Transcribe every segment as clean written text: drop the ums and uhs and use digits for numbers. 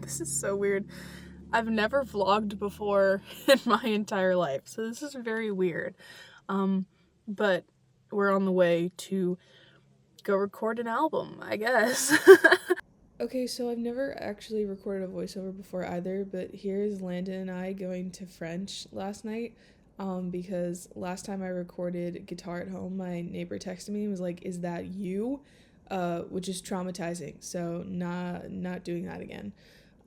This is so weird. I've never vlogged before in my entire life, so this is very weird. But we're on the way to go record an album, I guess. Okay, so I've never actually recorded a voiceover before either, but here's Landon and I going to French last night, because last time I recorded guitar at home, my neighbor texted me and was like, "Is that you?" Which is traumatizing, so not doing that again.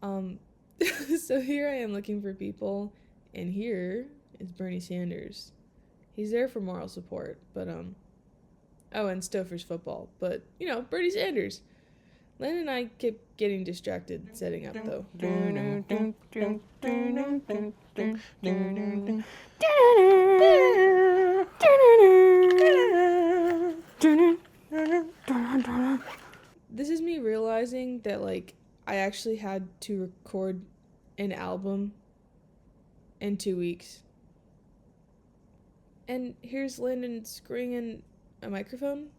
So here I am looking for people, and here is Bernie Sanders. He's there for moral support, but oh, and Stouffer's football, but Bernie Sanders. Len and I kept getting distracted setting up, though. This is me realizing that, I actually had to record an album in 2 weeks. And here's Landon screwing in a microphone,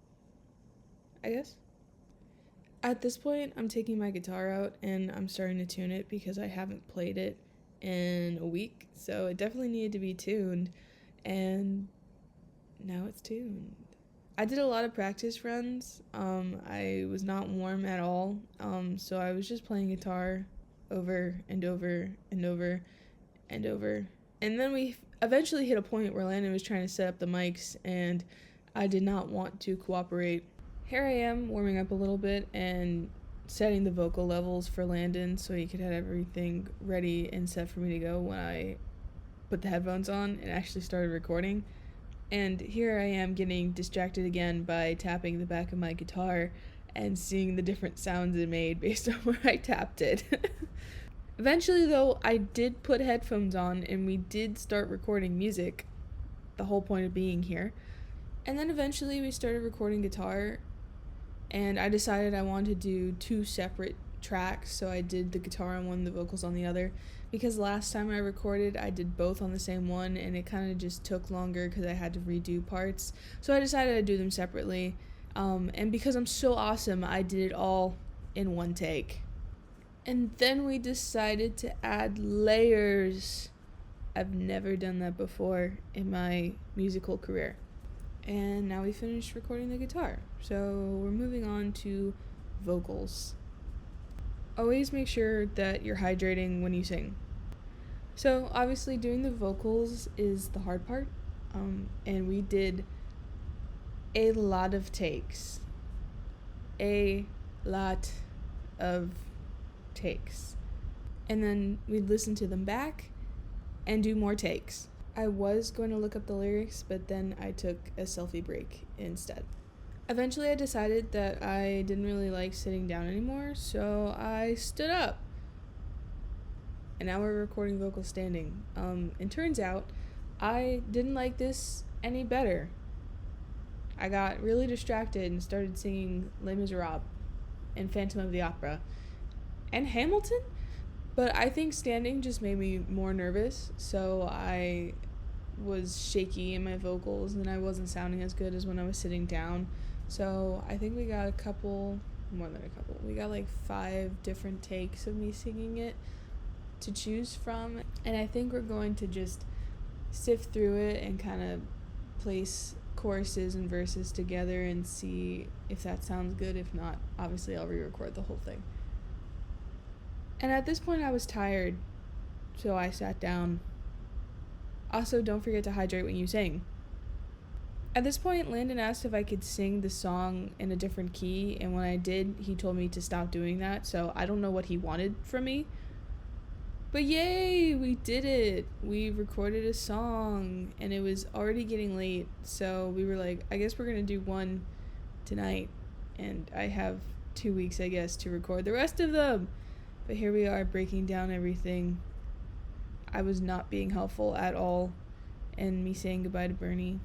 I guess. At this point, I'm taking my guitar out and I'm starting to tune it because I haven't played it in a week, so it definitely needed to be tuned, and now it's tuned. I did a lot of practice runs. I was not warm at all, so I was just playing guitar over and over and over and over. And then we eventually hit a point where Landon was trying to set up the mics, and I did not want to cooperate. Here I am warming up a little bit and setting the vocal levels for Landon so he could have everything ready and set for me to go when I put the headphones on and actually started recording. And here I am getting distracted again by tapping the back of my guitar and seeing the different sounds it made based on where I tapped it. Eventually, though, I did put headphones on and we did start recording music, the whole point of being here. And then eventually we started recording guitar, and I decided I wanted to do 2 separate tracks, so I did the guitar on one, the vocals on the other, because last time I recorded, I did both on the same one, and it kind of just took longer because I had to redo parts, so I decided I'd do them separately, and because I'm so awesome, I did it all in one take. And then we decided to add layers. I've never done that before in my musical career. And now we finished recording the guitar, so we're moving on to vocals. Always make sure that you're hydrating when you sing. So obviously doing the vocals is the hard part, and we did a lot of takes. A lot of takes. And then we'd listen to them back and do more takes. I was going to look up the lyrics, but then I took a selfie break instead. Eventually I decided that I didn't really like sitting down anymore, so I stood up. And now we're recording vocals standing. And turns out I didn't like this any better. I got really distracted and started singing Les Miserables and Phantom of the Opera and Hamilton. But I think standing just made me more nervous, so I was shaky in my vocals and I wasn't sounding as good as when I was sitting down. So I think we got more than a couple. We got 5 different takes of me singing it to choose from. And I think we're going to just sift through it and kind of place choruses and verses together and see if that sounds good. If not, obviously I'll re-record the whole thing. And at this point I was tired, so I sat down. Also, don't forget to hydrate when you sing. At this point, Landon asked if I could sing the song in a different key, and when I did, he told me to stop doing that, so I don't know what he wanted from me. But yay, we did it! We recorded a song, and it was already getting late, so we were like, I guess we're gonna do one tonight, and I have 2 weeks, I guess, to record the rest of them. But here we are, breaking down everything. I was not being helpful at all, and me saying goodbye to Bernie.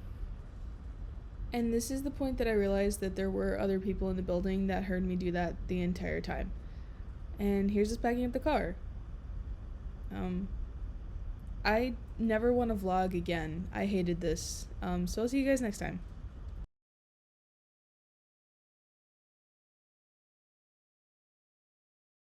And this is the point that I realized that there were other people in the building that heard me do that the entire time. And here's us packing up the car. I never want to vlog again. I hated this. So I'll see you guys next time.